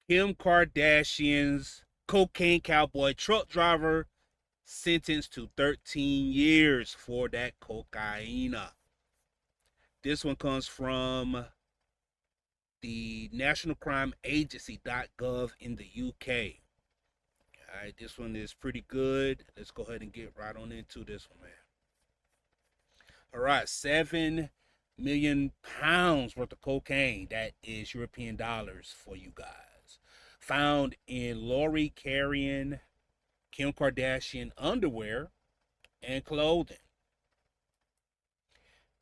Kim Kardashian's cocaine cowboy truck driver sentenced to 13 years for that cocaine. This one comes from the National Crime Agency.gov in the UK. All right, this one is pretty good. Let's go ahead and get right on into this one, man. All right, 7 million pounds worth of cocaine. That is European dollars for you guys. Found in Lori carrying Kim Kardashian underwear and clothing.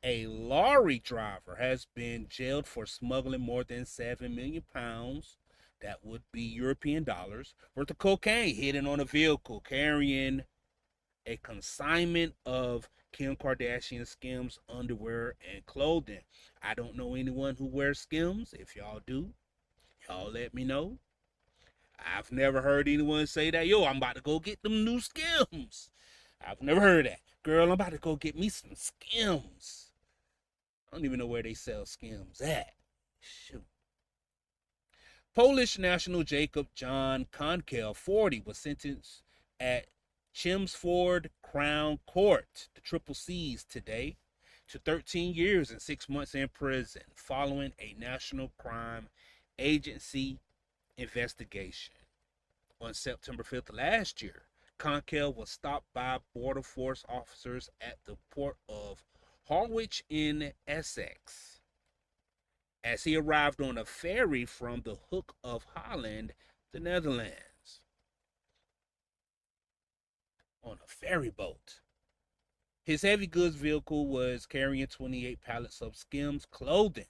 A lorry driver has been jailed for smuggling more than 7 million pounds, that would be European dollars, worth of cocaine hidden on a vehicle carrying a consignment of Kim Kardashian Skims underwear and clothing. I don't know anyone who wears Skims. If y'all do, y'all let me know. I've never heard anyone say that, yo, I'm about to go get them new Skims. I've never heard that. Girl, I'm about to go get me some Skims. I don't even know where they sell Skims at. Shoot. Polish national Jacob John Konkel, 40, was sentenced at Chelmsford Crown Court, the Triple C's, today to 13 years and 6 months in prison following a National Crime Agency investigation. On September 5th last year, Konkel was stopped by Border Force officers at the port of Harwich in Essex as he arrived on a ferry from the Hook of Holland, the Netherlands. On a ferry boat. His heavy goods vehicle was carrying 28 pallets of Skims clothing.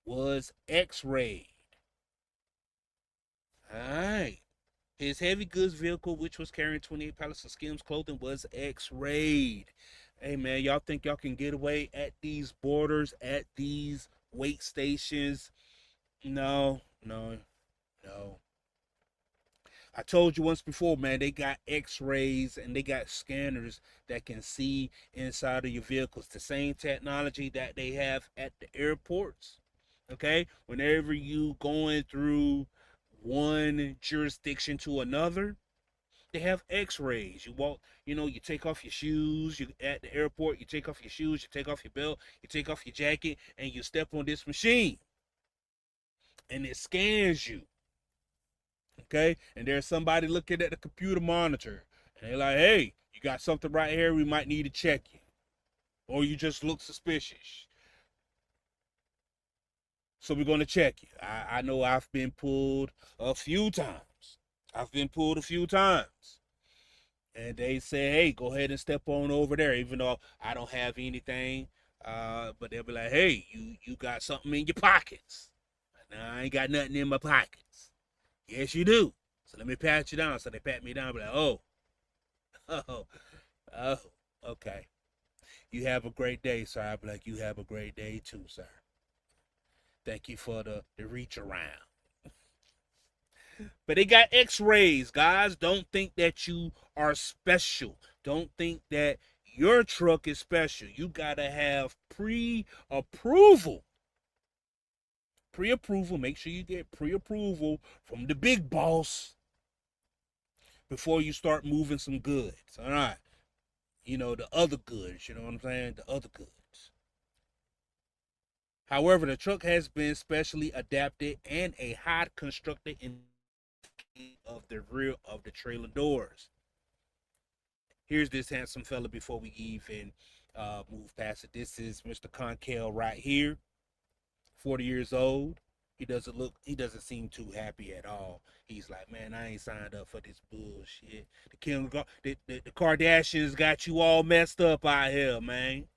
Was x-rayed. Alright. His heavy goods vehicle, which was carrying 28 pallets of Skims clothing, was x-rayed. Hey man, y'all think y'all can get away at these borders, at these weight stations? No, no, no. I told you once before, man, they got x-rays and they got scanners that can see inside of your vehicles. The same technology that they have at the airports. Okay? Whenever you going through one jurisdiction to another, they have x-rays. You walk, you take off your shoes, you at the airport, you take off your shoes, you take off your belt, you take off your jacket, and you step on this machine. And it scans you. Okay, and there's somebody looking at the computer monitor, and they're like, "Hey, you got something right here. We might need to check you, or you just look suspicious. So we're gonna check you." I know I've been pulled a few times. I've been pulled a few times, and they say, "Hey, go ahead and step on over there," even though I don't have anything. But they'll be like, "Hey, you got something in your pockets?" Nah, I ain't got nothing in my pockets. Yes, you do. So let me pat you down. So they pat me down, be like, "Oh, oh, oh, okay. You have a great day, sir." I'll be like, "You have a great day too, sir. Thank you for the reach around." But they got x-rays, guys. Don't think that you are special. Don't think that your truck is special. You got to have pre-approval. Pre-approval. Make sure you get pre-approval from the big boss before you start moving some goods. All right. The other goods. You know what I'm saying? The other goods. However, the truck has been specially adapted and a hot constructed in of the rear of the trailer doors. Here's this handsome fella before we even move past it. This is Mr. Conkel right here, 40 years old. He doesn't seem too happy at all. He's like, "Man, I ain't signed up for this bullshit. The Kardashians got you all messed up out here, man."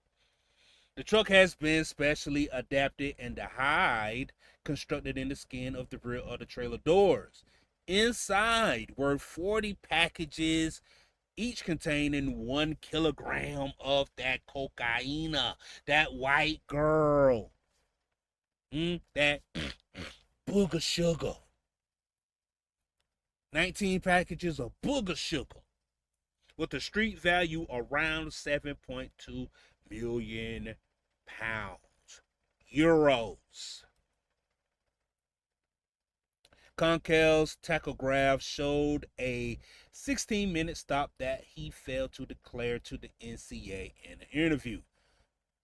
The truck has been specially adapted and the hide constructed in the skin of the rear of the trailer doors. Inside were 40 packages, each containing 1 kilogram of that cocaine, that white girl, that booger sugar. 19 packages of booger sugar with a street value around 7.2 million pounds, euros. Conkel's tachograph showed a 16-minute stop that he failed to declare to the NCA in an interview.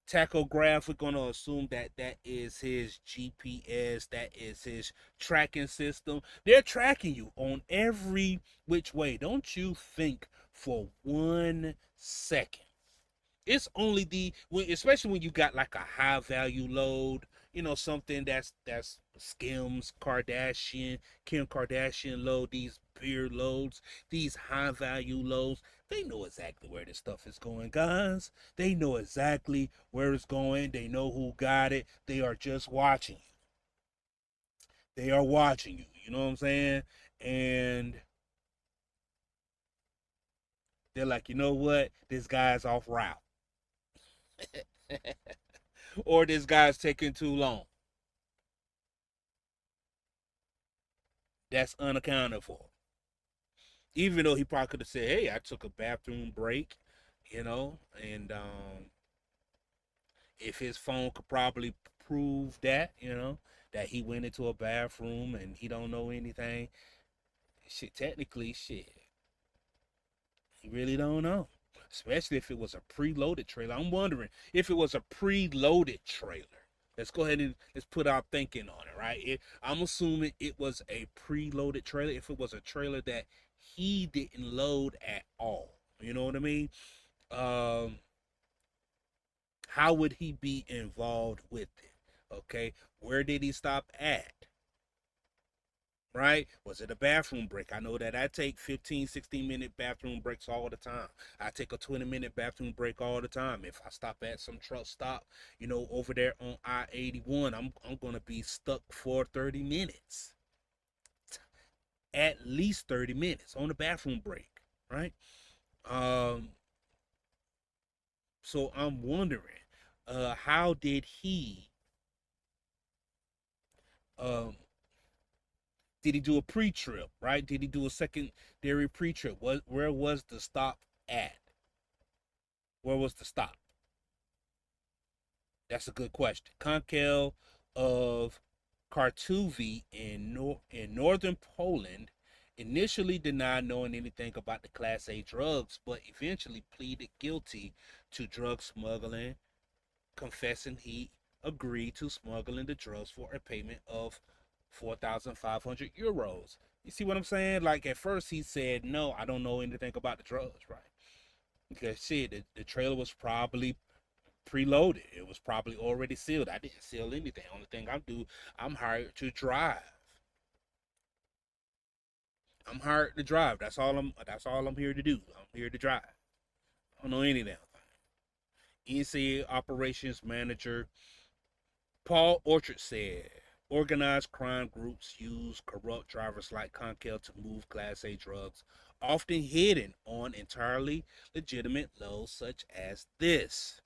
Tachograph, we're going to assume that that is his GPS, that is his tracking system. They're tracking you on every which way. Don't you think for 1 second it's only especially when you got like a high value load, something that's Skims Kardashian, Kim Kardashian load, these beer loads, these high value loads. They know exactly where this stuff is going, guys. They know exactly where it's going. They know who got it. They are just watching you. They are watching you. You know what I'm saying? And they're like, you know what? This guy's off route. Or this guy's taking too long. That's unaccounted for. Even though he probably could have said, "Hey, I took a bathroom break," and if his phone could probably prove that, that he went into a bathroom and he don't know anything, shit, technically, shit, he really don't know. Especially if it was a preloaded trailer. I'm wondering if it was a preloaded trailer. Let's go ahead and let's put our thinking on it, right? I'm assuming it was a preloaded trailer. If it was a trailer that he didn't load at all, you know what I mean? Um, how would he be involved with it? Okay, where did he stop at? Right? Was it a bathroom break? I know that I take 15, 16-minute bathroom breaks all the time. I take a 20-minute bathroom break all the time. If I stop at some truck stop, over there on I-81, I'm going to be stuck for 30 minutes. At least 30 minutes on the bathroom break, right? Um, so I'm wondering, how did he um did he do a pre-trip, right? Did he do a secondary pre-trip? Where was the stop at? Where was the stop? That's a good question. Konkel of Kartuvi in northern Poland initially denied knowing anything about the Class A drugs, but eventually pleaded guilty to drug smuggling, confessing he agreed to smuggling the drugs for a payment of 4,500 euros. You see what I'm saying? Like at first he said, no, I don't know anything about the drugs, right? Because shit, the trailer was probably preloaded. It was probably already sealed. I didn't seal anything. Only thing I do, I'm hired to drive. I'm hired to drive. That's all I'm here to do. I'm here to drive. I don't know anything. NCA operations manager Paul Orchard said organized crime groups use corrupt drivers like Conkel to move Class A drugs, often hidden on entirely legitimate loads such as this.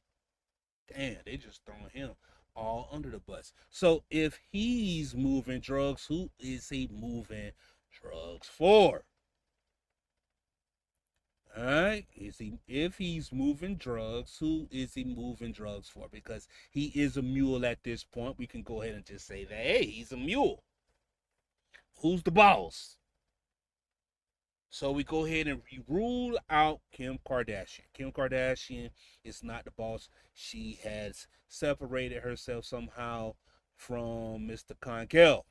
Damn, they just throwing him all under the bus. So if he's moving drugs, who is he moving drugs for? All right, if he's moving drugs, who is he moving drugs for? Because he is a mule at this point. We can go ahead and just say that, hey, he's a mule. Who's the boss? So we go ahead and rule out Kim Kardashian. Kim Kardashian is not the boss. She has separated herself somehow from Mr. Conkel.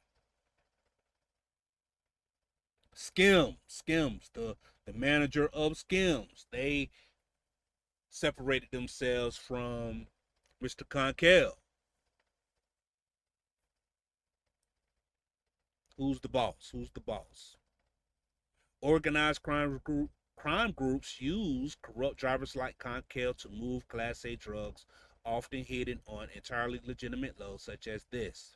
Skims, the manager of Skims, they separated themselves from Mr. Conkel. Who's the boss? Who's the boss? Organized crime groups use corrupt drivers like Conkel to move Class A drugs, often hidden on entirely legitimate loads such as this.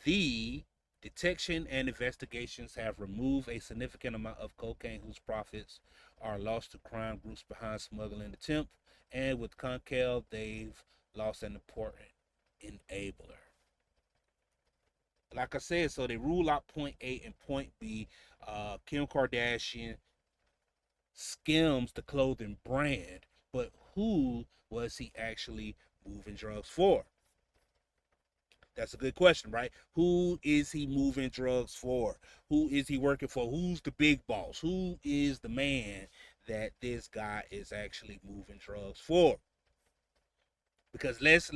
The detection and investigations have removed a significant amount of cocaine whose profits are lost to crime groups behind smuggling attempt, and with Conkel, they've lost an important enabler. Like I said, so they rule out point A and point B. Kim Kardashian skims the clothing brand, but who was he actually moving drugs for? That's a good question, right? Who is he moving drugs for? Who is he working for? Who's the big boss? Who is the man that this guy is actually moving drugs for? Because let's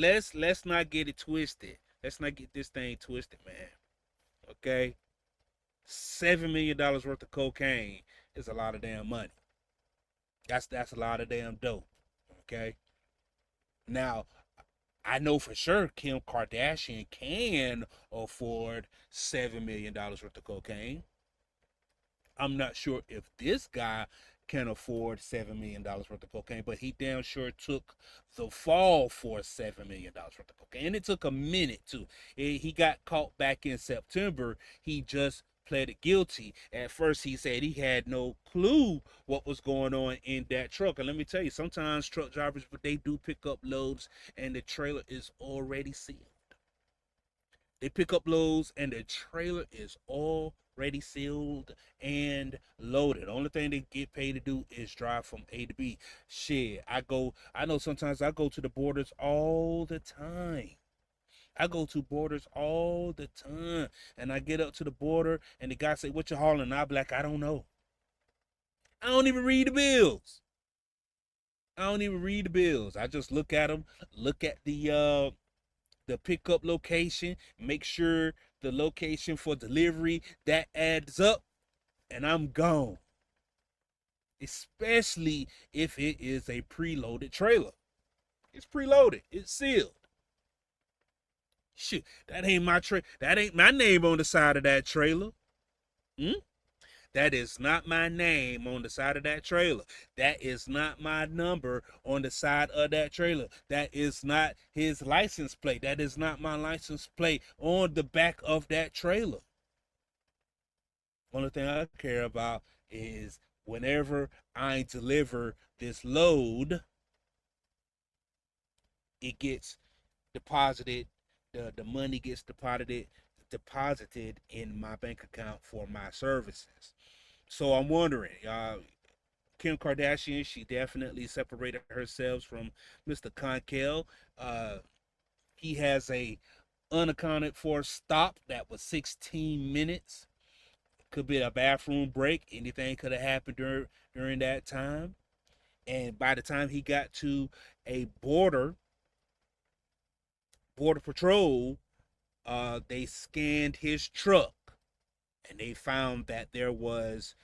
not get it twisted. Let's not get this thing twisted, man. Okay? $7 million worth of cocaine is a lot of damn money. That's a lot of damn dope. Okay? Now, I know for sure Kim Kardashian can afford $7 million worth of cocaine. I'm not sure if this guy can afford $7 million worth of cocaine, but he damn sure took the fall for $7 million worth of cocaine. And it took a minute too. He got caught back in September. He just pleaded guilty. At first, he said he had no clue what was going on in that truck. And let me tell you, sometimes truck drivers, but they do pick up loads, and the trailer is already sealed. They pick up loads and the trailer is already sealed and loaded. Only thing they get paid to do is drive from A to B. Shit, I know sometimes I go to the borders all the time. I go to borders all the time. And I get up to the border and the guy say, "What you hauling?" And I be like, "I don't know. I don't even read the bills. I don't even read the bills. I just look at them, look at the pickup location, make sure the location for delivery that adds up, and I'm gone. Especially if it is a preloaded trailer. It's preloaded. It's sealed. Shit, that ain't my That ain't my name on the side of that trailer. Hmm? That is not my name on the side of that trailer. That is not my number on the side of that trailer. That is not his license plate. That is not my license plate on the back of that trailer. Only thing I care about is whenever I deliver this load, it gets deposited. The money gets deposited in my bank account for my services. So I'm wondering, Kim Kardashian, she definitely separated herself from Mr. Conkel. Uh, he has a unaccounted for stop that was 16 minutes. Could be a bathroom break. Anything could have happened during that time. And by the time he got to a border patrol, they scanned his truck and they found that there was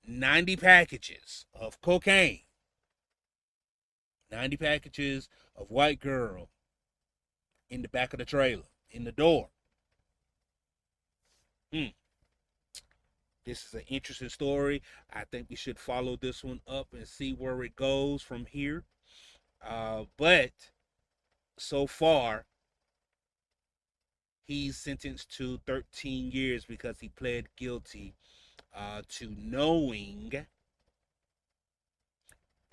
90 packages of cocaine, 90 packages of white girl in the back of the trailer, in the door. Hmm. This is an interesting story. I think we should follow this one up and see where it goes from here. But so far, he's sentenced to 13 years because he pled guilty to knowing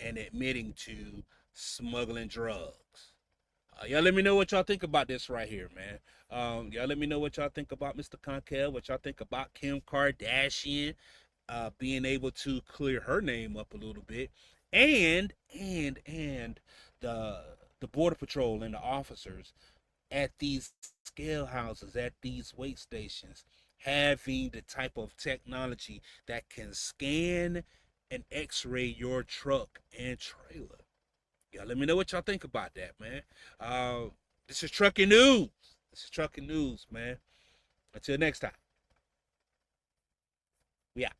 and admitting to smuggling drugs. Y'all let me know what y'all think about this right here, man. Y'all let me know what y'all think about Mr. Conkel, what y'all think about Kim Kardashian being able to clear her name up a little bit, and the the border patrol and the officers at these scale houses, at these weight stations, having the type of technology that can scan and X-ray your truck and trailer. Y'all let me know what y'all think about that, man. Uh, this is trucking news. This is trucking news, man. Until next time, we out.